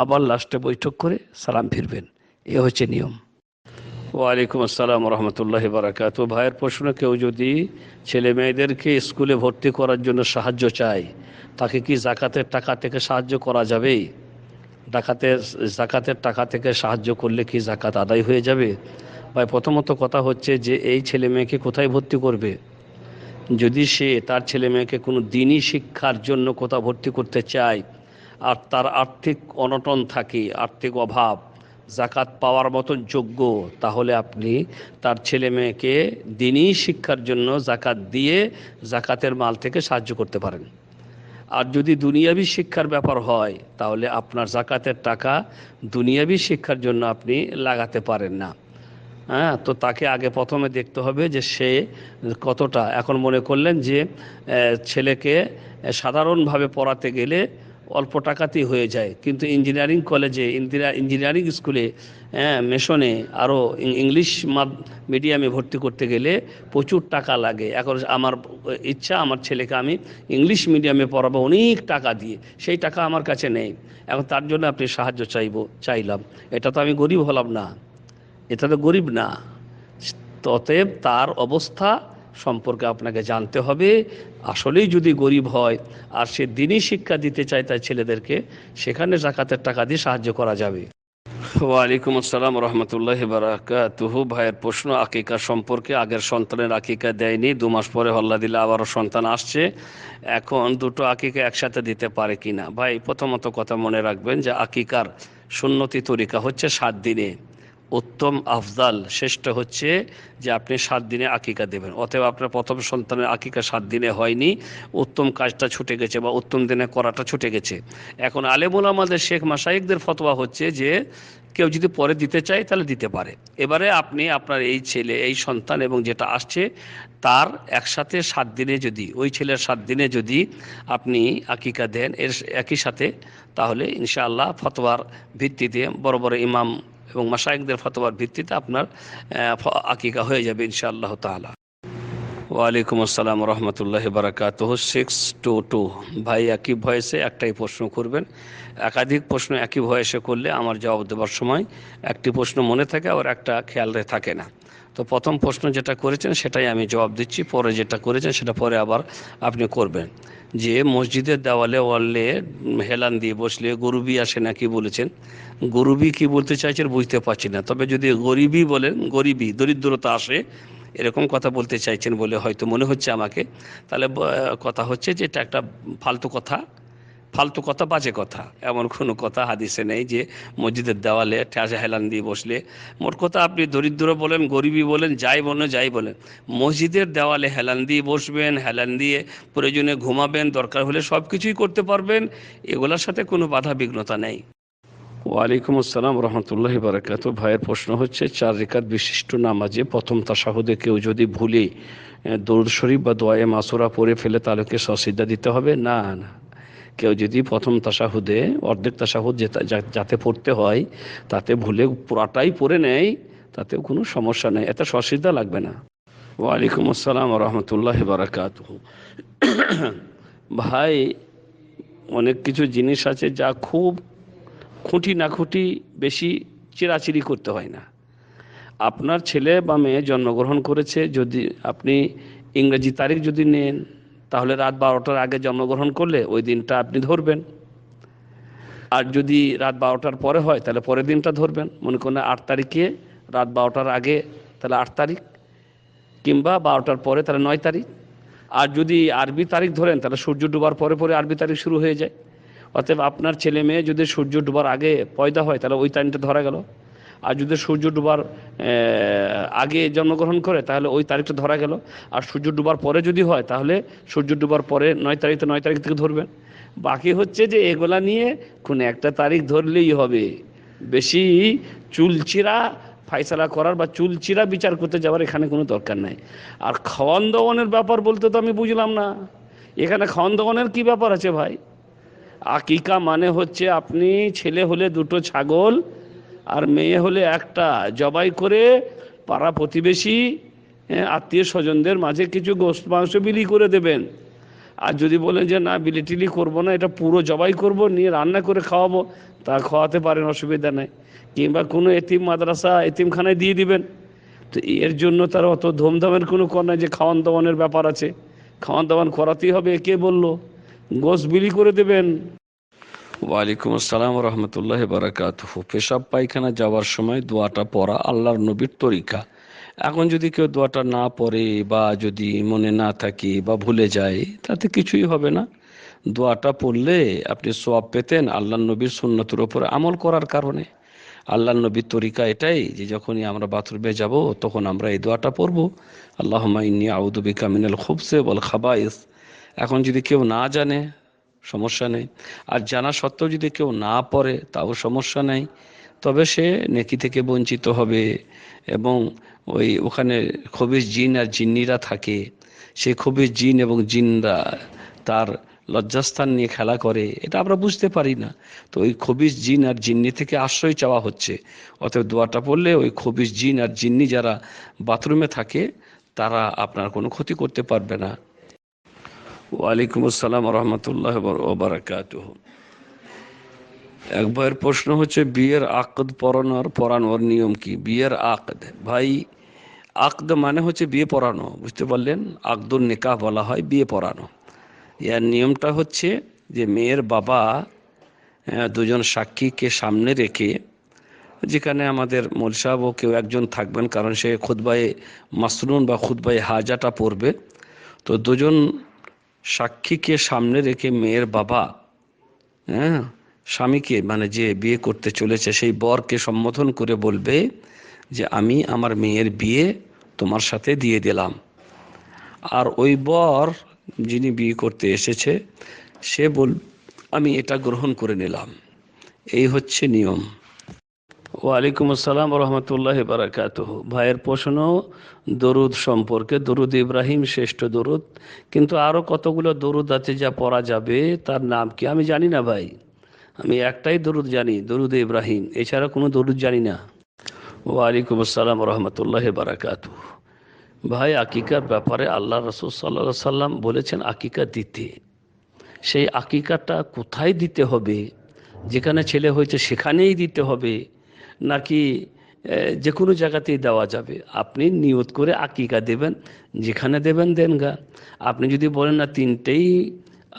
আবার লাস্টে বৈঠক করে সালাম ফিরবেন। এ হচ্ছে নিয়ম। ওয়ালাইকুম আসসালাম রহমতুল্লাহ বারাকাত। ভাইয়ের প্রশ্ন, কেউ যদি ছেলে মেয়েদেরকে স্কুলে ভর্তি করার জন্য সাহায্য চায়, তাকে কি জাকাতের টাকা থেকে সাহায্য করা যাবে? জাকাতের টাকা থেকে সাহায্য করলে কি জাকাত আদায় হয়ে যাবে? ভাই, প্রথমত কথা হচ্ছে যে এই ছেলে মেয়েকে কোথায় ভর্তি করবে? যদি সে তার ছেলে মেয়েকে কোনো দিনই শিক্ষার জন্য কোথাও ভর্তি করতে চায় আর তার আর্থিক অনটন থাকে, আর্থিক অভাব, জাকাত পাওয়ার মতন যোগ্য, তাহলে আপনি তার ছেলে মেয়েকে দিনই শিক্ষার জন্য জাকাত দিয়ে জাকাতের মাল থেকে সাহায্য করতে পারেন। আর যদি দুনিয়াবি শিক্ষার ব্যাপার হয় তাহলে আপনার জাকাতের টাকা দুনিয়াবি শিক্ষার জন্য আপনি লাগাতে পারেন না। হ্যাঁ, তো তাকে আগে প্রথমে দেখতে হবে যে সে কতটা। এখন মনে করলেন যে ছেলেকে সাধারণভাবে পড়াতে গেলে অল্প টাকাতেই হয়ে যায়, কিন্তু ইঞ্জিনিয়ারিং কলেজে, ইঞ্জিনিয়ারিং স্কুলে, মিশনে, আরও ইংলিশ মিডিয়ামে ভর্তি করতে গেলে প্রচুর টাকা লাগে। এখন আমার ইচ্ছা আমার ছেলেকে আমি ইংলিশ মিডিয়ামে পড়াবো অনেক টাকা দিয়ে, সেই টাকা আমার কাছে নেই। এখন তার জন্য আপনি সাহায্য চাইলাম, এটা তো আমি গরিব হলাম না, এটা তো গরিব না। অতএব তার অবস্থা সম্পর্কে আপনাকে জানতে হবে। আসলেই যদি গরিব হয় আর সে দিনই শিক্ষা দিতে চায় তার ছেলেদেরকে, সেখানে জাকাতের টাকা দিয়ে সাহায্য করা যাবে। ওয়ালাইকুম আসসালাম রহমতুল্লাহ বারাকাতুহু। ভাইয়ের প্রশ্ন, আকিকা সম্পর্কে। আগের সন্তানের আকিকা দেয়নি, 2 মাস পরে হল্লা দিলে আবারও সন্তান আসছে, এখন দুটো আকিকা একসাথে দিতে পারে কিনা? ভাই, প্রথমত কথা মনে রাখবেন যে আকিকার সুন্নতি তরিকা হচ্ছে 7 দিনে। উত্তম আফজাল শ্রেষ্ঠ হচ্ছে যে আপনি 7 দিনে আকিকা দেবেন। অতএব আপনার প্রথম সন্তানের আকিকা 7 দিনে হয়নি, উত্তম কাজটা ছুটে গেছে বা উত্তম দিনে করাটা ছুটে গেছে। এখন আলেমুল আমাদের শেখ মাশায়েখদের ফতোয়া হচ্ছে যে কেউ যদি পরে দিতে চায় তাহলে দিতে পারে। এবারে আপনি আপনার এই ছেলে, এই সন্তান এবং যেটা আসছে তার একসাথে 7 দিনে যদি, ওই ছেলের 7 দিনে যদি আপনি আকিকা দেন এর একই সাথে, তাহলে ইনশাআল্লাহ ফতোয়ার ভিত্তিতে, বড় বড় ইমাম এবং মাশায়েখদের ফতোয়ার ভিত্তিতে আপনার আকিকা হয়ে যাবে ইনশাআল্লাহ তাআলা। ওয়ালাইকুম আসসালাম রহমতুল্লাহ বারাকাতুহু। 622। ভাই, একই ভয়েসে একটাই প্রশ্ন করবেন। একাধিক প্রশ্ন একই ভয়েসে করলে আমার জবাব দেওয়ার সময় একটি প্রশ্ন মনে থাকে আর একটা খেয়াল থাকে না। তো প্রথম প্রশ্ন যেটা করেছেন সেটাই আমি জবাব দিচ্ছি, পরে যেটা করেছেন সেটা পরে আবার আপনি করবেন। যে মসজিদের দেওয়ালে ওয়ালে হেলান দিয়ে বসলে গরুবি আসে নাকি বলেছেন। গরুবি কি বলতে চাইছেন বুঝতে পারছি না, তবে যদি গরিবি বলেন, গরিবি দরিদ্রতা আসে এরকম কথা বলতে চাইছেন বলে হয়তো মনে হচ্ছে আমাকে, তাহলে কথা হচ্ছে যে এটা একটা ফালতু কথা। ফালতু কথা, বাজে কথা। এমন কোনো কথা হাদিসে নেই যে মসজিদের দেওয়ালে ঠেসা হেলান দিয়ে বসলে। মোট কথা আপনি দরিদ্র বলেন, গরিবী বলেন, যাই বলেন, মসজিদের দেওয়ালে হেলান দিয়ে বসবেন, হেলান দিয়ে প্রয়োজনে ঘুমাবেন, দরকার হলে সব কিছুই করতে পারবেন, এগুলোর সাথে কোনো বাধা বিঘ্নতা নেই। ওয়ালাইকুম আসসালাম রহমতুল্লাহ বারাকাত। ভাইয়ের প্রশ্ন হচ্ছে 4 রিকাত বিশিষ্ট নামাজে প্রথম তাশাহুদে কেউ যদি ভুলে দরুদ শরীফ বা দোয়ায়ে মাসুরা পড়ে ফেলে তাহলে কি সজদা দিতে হবে? না না, কেউ যদি প্রথম তাশাহুদে অর্ধেক তাশাহুদ যাতে পড়তে হয় তাতে ভুলে পুরাটাই পড়ে নেয়, তাতেও কোনো সমস্যা নেই, এতে সজদা লাগবে না। ওয়ালাইকুম আসসালাম রহমতুল্লাহ বারাকাত। ভাই, অনেক কিছু জিনিস আছে যা খুব খুঁটি না খুঁটি বেশি চিরাচিরি করতে হয় না। আপনার ছেলে বা মেয়ে জন্মগ্রহণ করেছে, যদি আপনি ইংরেজি তারিখ যদি নেন তাহলে রাত 12টার আগে জন্মগ্রহণ করলে ওই দিনটা আপনি ধরবেন। আর যদি রাত 12টার পরে হয় তাহলে পরের দিনটা ধরবেন। মনে করেন 8 তারিখে রাত 12টার আগে তাহলে 8 তারিখ, কিংবা 12টার পরে তাহলে 9 তারিখ। আর যদি আরবি তারিখ ধরেন তাহলে সূর্য ডোবার পরে পরে আরবি তারিখ শুরু হয়ে যায়। অতএব আপনার ছেলে মেয়ে যদি সূর্য ডুবার আগে পয়দা হয় তাহলে ওই তারিখটা ধরা গেল, আর যদি সূর্য ডুবার আগে জন্মগ্রহণ করে তাহলে ওই তারিখটা ধরা গেল, আর সূর্য ডুবার পরে যদি হয় তাহলে সূর্য ডুবার পরে 9 তারিখ, তো 9 তারিখ থেকে ধরবেন। বাকি হচ্ছে যে এগুলা নিয়ে কোনো একটা তারিখ ধরলেই হবে, বেশি চুলচিরা ফাইসালা করার বা চুলচিরা বিচার করতে যাওয়ার এখানে কোনো দরকার নাই। আর খাওয়ান দাওয়ানের ব্যাপার বলতে তো আমি বুঝলাম না, এখানে খাওয়ান দাওয়ানের কী ব্যাপার আছে ভাই? আকিকা মানে হচ্ছে আপনি ছেলে হলে 2টো ছাগল আর মেয়ে হলে একটা জবাই করে পাড়া প্রতিবেশী আত্মীয় স্বজনদের মাঝে কিছু গোশত মাংস বিলি করে দেবেন। আর যদি বলেন যে না বিলি টিলি করবো না, এটা পুরো জবাই করব, নিয়ে রান্না করে খাওয়াবো, তা খাওয়াতে পারেন, অসুবিধা নেই। কিংবা কোনো এতিম মাদ্রাসা এতিমখানায় দিয়ে দিবেন। তো এর জন্য তার অত ধুমধামের কোনো কর নাই যে খাওয়ান দাওয়ানের ব্যাপার আছে, খাওয়ান দাওয়ান করাতেই হবে। কে বললো? গোশত বিলি করে দেবেন। ওয়ালাইকুম আসসালাম রহমতুল্লাহ বারাকাতুহু। পেশাব পায়খানা যাওয়ার সময় দোয়াটা পড়া আল্লাহর নবীর তরিকা। এখন যদি কেউ দোয়াটা না পড়ে বা যদি মনে না থাকে বা ভুলে যায়, তাতে কিছুই হবে না। দোয়াটা পড়লে আপনি সওয়াব পেতেন আল্লাহর নবীর সুন্নতের উপরে আমল করার কারণে। আল্লাহর নবীর তরিকা এটাই যে যখনই আমরা বাথরুমে যাব তখন আমরা এই দোয়াটা পড়ব, আল্লাহুম্মা ইন্নী আউযু বিকা মিনাল খুবসি ওয়াল খাবাইস। এখন যদি কেউ না জানে সমস্যা নেই, আর জানা সত্ত্বেও যদি কেউ না পড়ে তাও সমস্যা নেই, তবে সে নেকি থেকে বঞ্চিত হবে। এবং ওখানে খবিশ জিন আর জিন্নিরা থাকে, সেই খবিশ জিন এবং জিনরা তার লজ্জাস্থান নিয়ে খেলা করে, এটা আমরা বুঝতে পারি না। তো ওই খবিশ জিন আর জিন্নি থেকে আশ্রয় চাওয়া হচ্ছে। অতএব দোয়াটা পড়লে ওই খবিশ জিন আর জিন্নি যারা বাথরুমে থাকে তারা আপনার কোনো ক্ষতি করতে পারবে না। ওয়ালাইকুম আসসালাম রহমতুল্লাহ বারাকাতুহু। এক ভাইয়ের প্রশ্ন হচ্ছে বিয়ের আকদ পড়ানোর নিয়ম কি? বিয়ের আকদ ভাই, আকদ মানে হচ্ছে বিয়ে পড়ানো, বুঝতে পারলেন? আকদুন নিকাহ বলা হয় বিয়ে পড়ানো। এর নিয়মটা হচ্ছে যে মেয়ের বাবা 2জন সাক্ষীকে সামনে রেখে, যেখানে আমাদের মৌল সাহেব ও কেউ একজন থাকবেন, কারণ সে খুতবায়ে মাসনুন বা খুতবায়ে হাজাটা পড়বে। তো 2জন সাক্ষীকে সামনে রেখে মেয়ের বাবা স্বামীকে, মানে যে বিয়ে করতে চলেছে সেই বরকে সম্বোধন করে বলবে যে আমি আমার মেয়ের বিয়ে তোমার সাথে দিয়ে দিলাম। আর ওই বর যিনি বিয়ে করতে এসেছে সে আমি এটা গ্রহণ করে নিলাম। এই হচ্ছে নিয়ম। ওয়ালাইকুম আসসালাম রহমতুল্লাহ বারাকাতুহু। ভাইয়ের প্রশ্ন দরুদ সম্পর্কে। দরুদ ইব্রাহিম শ্রেষ্ঠ দরুদ, কিন্তু আরও কতগুলো দরুদ আছে যা পড়া যাবে, তার নাম কি আমি জানি না ভাই। আমি একটাই দরুদ জানি, দরুদ ইব্রাহিম, এছাড়া কোনো দরুদ জানি না। ওয়ালাইকুম আসসালাম রহমতুল্লাহ বারাকাতুহু। ভাই আকিকার ব্যাপারে আল্লাহ রাসূল সাল্লাল্লাহু আলাইহি সাল্লাম বলেছেন আকিকা দিতে। সেই আকিকাটা কোথায় দিতে হবে? যেখানে ছেলে হয়েছে সেখানেই দিতে হবে, নাকি যে কোনো জায়গাতেই দেওয়া যাবে? আপনি নিয়ত করে আকিকা দেবেন, যেখানে দেবেন দেন গা। আপনি যদি বলেন না 3টেই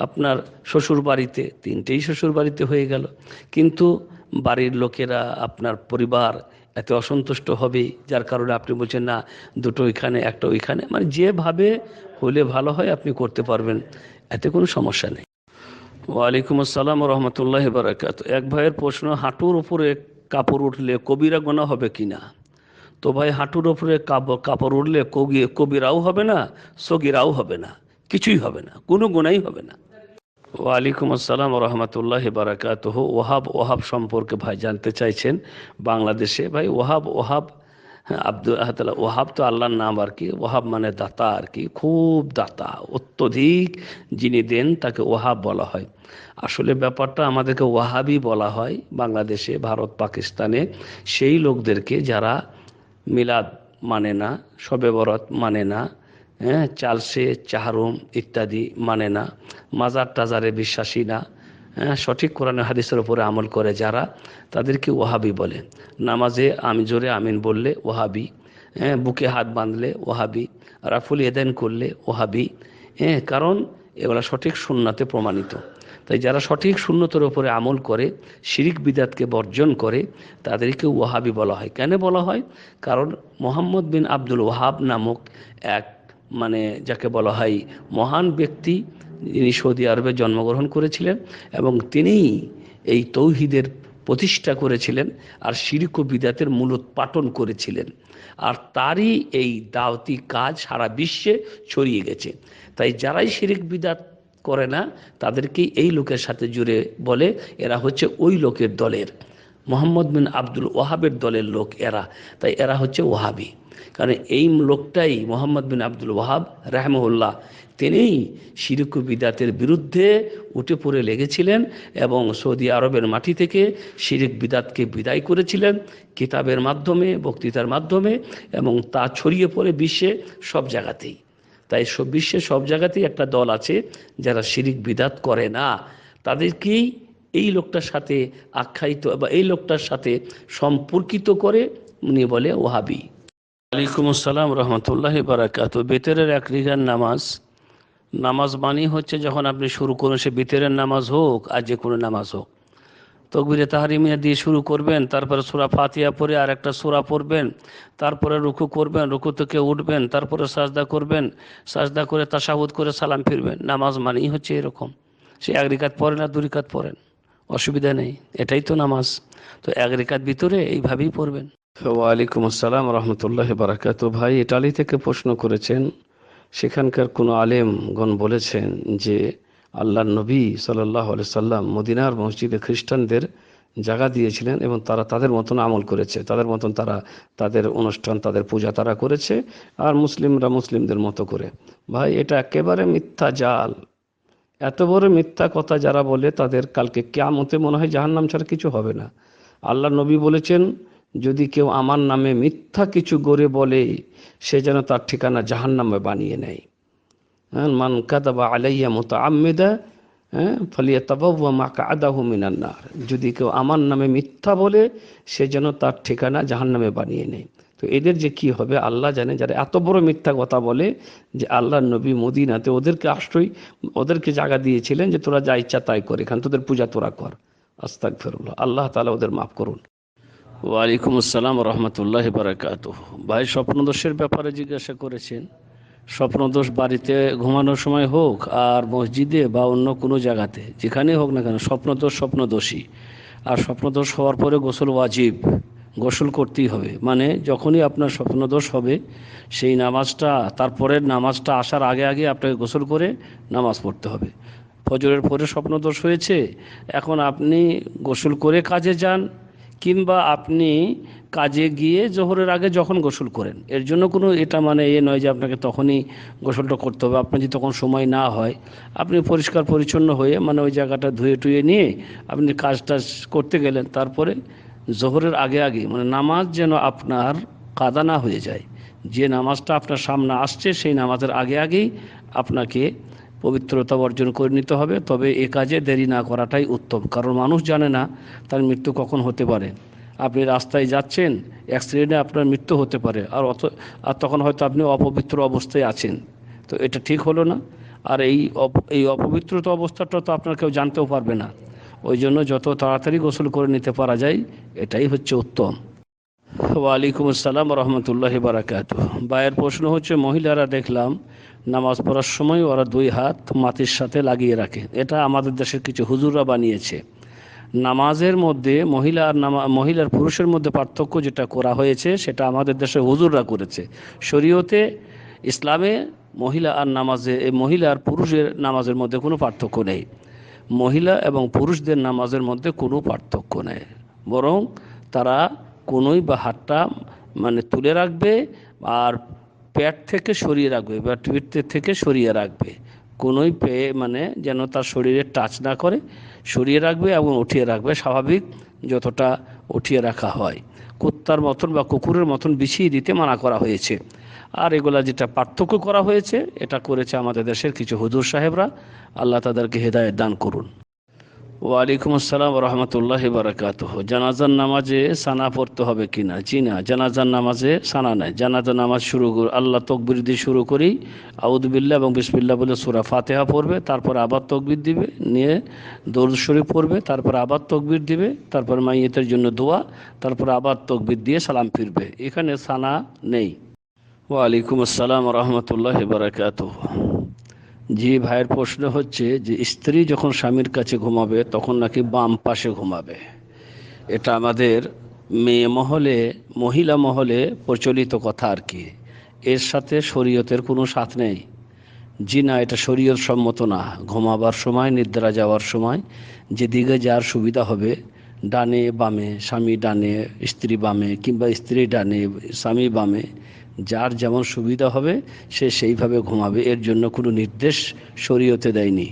আপনার শ্বশুর বাড়িতে, 3টেই শ্বশুর বাড়িতে হয়ে গেল, কিন্তু বাড়ির লোকেরা আপনার পরিবার এত অসন্তুষ্ট হবে, যার কারণে আপনি বলছেন না 2টো এখানে একটা ওইখানে, মানে যেভাবে হলে ভালো হয় আপনি করতে পারবেন, এতে কোনো সমস্যা নেই। ওয়ালাইকুম আসসালাম রহমতুল্লাহ বারাকাত। এক ভাইয়ের প্রশ্ন, হাঁটুর উপরে কাপড় উঠলে কবিরা গোনা হবে কিনা? তো ভাই হাঁটুর উপরে কাপড় উঠলে কবিরাও হবে না, সগিরাও হবে না, কিছুই হবে না, কোনো গুনাই হবে না। ওয়ালাইকুম আসসালাম রহমতুল্লাহ বারাকাতুহ। ওহাব সম্পর্কে ভাই জানতে চাইছেন বাংলাদেশে। ভাই ওহাব আব্দুল ওহাব তো আল্লাহর নাম আর কি। ওহাব মানে দাতা আর কি, খুব দাতা, অত্যধিক যিনি দেন তাকে ওহাব বলা হয়। আসলে ব্যাপারটা আমাদেরকে ওয়াহাবি বলা হয় বাংলাদেশে, ভারত, পাকিস্তানে সেই লোকদেরকে যারা মিলাদ মানে না, শবে বরাত মানে না, চালসে চাহারুম ইত্যাদি মানে না, মাজার টাজারে বিশ্বাসী না, সঠিক কোরআন হাদিসের উপরে আমল করে যারা, তাদেরকে ওয়াহাবি বলে। নামাজে আমি জোরে আমিন বললে ওয়াহাবি, বুকে হাত বাঁধলে ওয়াহাবি, রাফুল এদেন করলে ওয়াহাবি। কারণ এগুলা সঠিক সুন্নাতে প্রমাণিত। তাই যারা সঠিক সুন্নতের উপরে আমল করে, শিরিক বিদাতকে বর্জন করে, তাদেরকে ওয়াহাবি বলা হয়। কেন বলা হয়? কারণ মোহাম্মদ বিন আব্দুল ওয়াহাব নামক এক, মানে যাকে বলা হয় মহান ব্যক্তি, যিনি সৌদি আরবে জন্মগ্রহণ করেছিলেন এবং তিনিই এই তৌহিদের প্রতিষ্ঠা করেছিলেন আর শিরক ও বিদাতের মূলোৎপাটন করেছিলেন। আর তারই এই দাওয়াতি কাজ সারা বিশ্বে ছড়িয়ে গেছে। তাই যারাই শিরক বিদাত করে না তাদেরকেই এই লোকের সাথে জুড়ে বলে এরা হচ্ছে ওই লোকের দলের, মোহাম্মদ বিন আব্দুল ওয়াহাবের দলের লোক এরা, তাই এরা হচ্ছে ওয়াহাবি। কারণ এই লোকটাই মোহাম্মদ বিন আব্দুল ওয়াহাব রাহমাহুল্লাহ, তিনিই শিরক ও বিদাতের বিরুদ্ধে উঠে পড়ে লেগেছিলেন এবং সৌদি আরবের মাটি থেকে শিরক বিদাতকে বিদায় করেছিলেন কিতাবের মাধ্যমে, বক্তৃতার মাধ্যমে, এবং তা ছড়িয়ে পড়ে বিশ্বে সব জায়গাতেই। তাই বিশ্বে সব জায়গাতেই একটা দল আছে যারা শিরক বিদাত করে না, তাদেরকেই এই লোকটার সাথে আখ্যায়িত বা এই লোকটার সাথে সম্পর্কিত করে উনি বলে ওয়াহাবি। ওয়ালাইকুম আসসালাম রহমতুল্লাহি বারাকাতুহু। বেতেরের এক রিগার নামাজ মানি হচ্ছে যখন আপনি শুরু করুন, সে বেতেরের নামাজ হোক আর যে কোনো নামাজ হোক, তকবীরে তাহরিমিয়া দিয়ে শুরু করবেন, তারপরে সূরা ফাতিহা পড়ে আর একটা সূরা পড়বেন, তারপরে রুকু করবেন, রুকু থেকে উঠবেন, তারপরে সাজদা করবেন, সাজদা করে তাশাহুদ করে সালাম ফিরবেন। নামাজ মানেই হচ্ছে এরকম। সে এক রিকাত পড়েন আর 2 রিকাত পড়েন, অসুবিধা নেই, এটাই তো নামাজ। তো 1 রিকাত ভিতরে এইভাবেই পড়বেন। ওয়ালাইকুম আসসালাম রহমতুল্লাহি বারাকাতুহু। ভাই ইটালি থেকে প্রশ্ন করেছেন, সেখানকার কোনো আলেমগণ বলেছেন যে আল্লাহর নবী সাল্লাল্লাহু আলাইহি সাল্লাম মদিনার মসজিদে খ্রিস্টানদের জায়গা দিয়েছিলেন এবং তারা তাদের মতন আমল করেছে, তাদের মতন তারা তাদের অনুষ্ঠান, তাদের পূজা তারা করেছে, আর মুসলিমরা মুসলিমদের মতো করে। ভাই এটা একেবারে মিথ্যা জাল। এত বড় মিথ্যা কথা যারা বলে তাদের কালকে কিয়ামতে মনে হয় জাহান্নাম ছাড়া কিছু হবে না। আল্লাহ নবী বলেছেন, যদি কেউ আমার নামে মিথ্যা কিছু গড়ে বলে সে যেন তার ঠিকানা জাহান্নামে বানিয়ে নেয়। মান কাযাবা আলাইয়া মুতাআম্মিদা ফালিয়াতাবাওয়া মাকআদাহু মিনান নার। যদি কেউ আমার নামে মিথ্যা বলে সে যেন তার ঠিকানা জাহান্নামে বানিয়ে নেয়। তো এদের যে কি হবে আল্লাহ জানে। যারা এত বড় মিথ্যা কথা বলে যে আল্লাহর নবী মদিনাতে ওদেরকে আশ্রয়, ওদেরকে জায়গা দিয়েছিলেন যে তোরা যা ইচ্ছা তাই কর, এখান তোদের পূজা তোরা কর। আস্তাগফিরুল্লাহ, আল্লাহ তাআলা ওদের মাফ করুন। ওয়ালাইকুম আসসালাম রহমতুল্লাহি বারাকাতুহু। ভাই স্বপ্নদোষের ব্যাপারে জিজ্ঞাসা করেছেন। স্বপ্নদোষ বাড়িতে ঘুমানোর সময় হোক আর মসজিদে বা অন্য কোনো জায়গাতে, যেখানেই হোক না কেন, স্বপ্নদোষী। আর স্বপ্নদোষ হওয়ার পরে গোসল ওয়াজিব, গোসল করতেই হবে। মানে যখনই আপনার স্বপ্নদোষ হবে সেই নামাজটা, তারপরের নামাজটা আসার আগে আগে আপনাকে গোসল করে নামাজ পড়তে হবে। ফজরের পরে স্বপ্নদোষ হয়েছে, এখন আপনি গোসল করে কাজে যান, কিংবা আপনি কাজে গিয়ে জোহরের আগে যখন গোসল করেন, এর জন্য কোনো এটা মানে এ নয় যে আপনাকে তখনই গোসলটা করতে হবে। আপনার যদি তখন সময় না হয়, আপনি পরিষ্কার পরিচ্ছন্ন হয়ে মানে ওই জায়গাটা ধুয়ে টুয়ে নিয়ে আপনি কাজটা করতে গেলেন, তারপরে জোহরের আগে আগে মানে নামাজ যেন আপনার কাদা না হয়ে যায়। যে নামাজটা আপনার সামনে আসছে সেই নামাজের আগে আগেই আপনাকে পবিত্রতা অর্জন করে নিতে হবে। তবে এ কাজে দেরি না করাটাই উত্তম, কারণ মানুষ জানে না তার মৃত্যু কখন হতে পারে। আপনি রাস্তায় যাচ্ছেন, অ্যাক্সিডেন্টে আপনার মৃত্যু হতে পারে, আর তখন হয়তো আপনি অপবিত্র অবস্থায় আছেন। তো এটা ঠিক হলো না। আর এই অপবিত্রতা অবস্থাটা তো আপনার কেউ জানতেও পারবে না। ওই জন্য যত তাড়াতাড়ি গোসল করে নিতে পারা যায় এটাই হচ্ছে উত্তম। ওয়ালাইকুম আসসালাম রহমতুল্লাহি বারাকাতুহু। ভাইয়ের প্রশ্ন হচ্ছে, মহিলারা দেখলাম নামাজ পড়ার সময় ওরা 2 হাত মাটির সাথে লাগিয়ে রাখে, এটা আমাদের দেশের কিছু হুজুররা বানিয়েছে। নামাজের মধ্যে মহিলার পুরুষের মধ্যে পার্থক্য যেটা করা হয়েছে সেটা আমাদের দেশে হুজুররা করেছে। শরীয়তে, ইসলামে মহিলা আর পুরুষের নামাজের মধ্যে কোনো পার্থক্য নেই। মহিলা এবং পুরুষদের নামাজের মধ্যে কোনো পার্থক্য নেই, বরং তারা কোনোই বা হাতটা মানে তুলে রাখবে আর পেট থেকে সরিয়ে রাখবে বা পিঠ থেকে সরিয়ে রাখবে। কোনোই মানে যেন তার শরীরে টাচ না করে, সরিয়ে রাখবে এবং উঠিয়ে রাখবে স্বাভাবিক যতটা উঠিয়ে রাখা হয়। কুত্তার মতন বা কুকুরের মতন বিছিয়ে দিতে মানা করা হয়েছে। আর এগুলা যেটা পার্থক্য করা হয়েছে এটা করেছে আমাদের দেশের কিছু হুজুর সাহেবরা, আল্লাহ তাদেরকে হেদায়েত দান করুন। ওয়ালাইকুম আসসালাম রহমতুল্লাহি বারাকাতুহু। জানাজার নামাজে সানা পড়তে হবে কিনা? জি না, জানাজার নামাজে সানা নাই। জানাজার নামাজ আল্লাহ তকবির দিয়ে শুরু করি, আউযু বিল্লাহ এবং বিসমিল্লাহ বলে সূরা ফাতিহা পড়বে, তারপর আবার তকবির দিবে, নিয়ে দরুদ শরীফ পড়বে, তারপর আবার তকবির দিবে, তারপর মাইয়িতের জন্য দোয়া, তারপর আবার তকবির দিয়ে সালাম ফিরবে। এখানে সানা নেই। ওয়ালাইকুম আসসালাম রহমতুল্লাহি বারাকাতুহু। জি, ভাইয়ের প্রশ্ন হচ্ছে যে স্ত্রী যখন স্বামীর কাছে ঘুমাবে তখন নাকি বাম পাশে ঘুমাবে। এটা আমাদের মেয়ে মহলে, মহিলা মহলে প্রচলিত কথা আর কি। এর সাথে শরীয়তের কোনো সাথ নেই। জি না, এটা শরীয়ত সম্মত না। ঘুমাবার সময়, নিদ্রা যাওয়ার সময় যেদিকে যার সুবিধা হবে, ডানে বামে, স্বামী ডানে স্ত্রী বামে, কিংবা স্ত্রী ডানে স্বামী বামে, যার যেমন সুবিধা হবে সে সেইভাবে ঘুমাবে। এর জন্য কোনো নির্দেশ শরীয়তে দেয়নি।